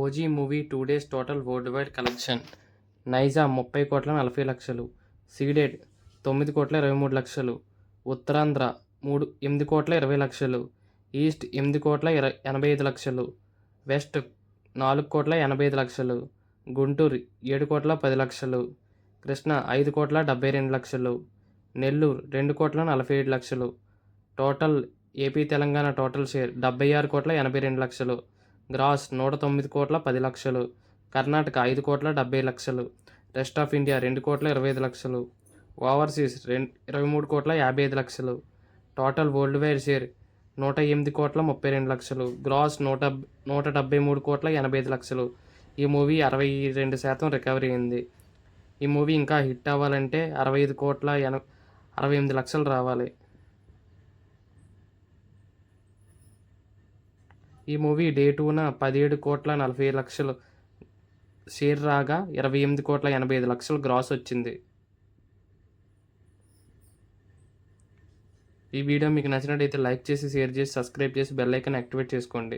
OG movie 2 days total worldwide collection. Nizam 30,40,00,000. Ceded 9,23,00,000. Uttarandhra 8,20,00,000. East 8,85,00,000. West 4,85,00,000. Guntur 7,10,00,000. Krishna 5,72,00,000. Nellore 2,47,00,000. Total AP Telangana total share 76,82,00,000. Gross 109,10,00,000. Karnataka 5,70,00,000. Rest of India 2,25,00,000. Overseas 23,55,00,000. Total worldwide share 108,32,00,000. Gross 173,85,00,000. ఈ movie 62% recovery అయింది. ఈ movie ఇంకా hit అవ్వాలంటే 65,68,00,000 రావాలి. ఈ movie day 2న 17,40,00,000 share రాగా 28,85,00,000 gross వచ్చింది. ఈ వీడియో మీకు నచ్చినట్టయితే లైక్ చేసి, షేర్ చేసి, సబ్స్క్రైబ్ చేసి బెల్ ఐకాన్ యాక్టివేట్ చేసుకోండి.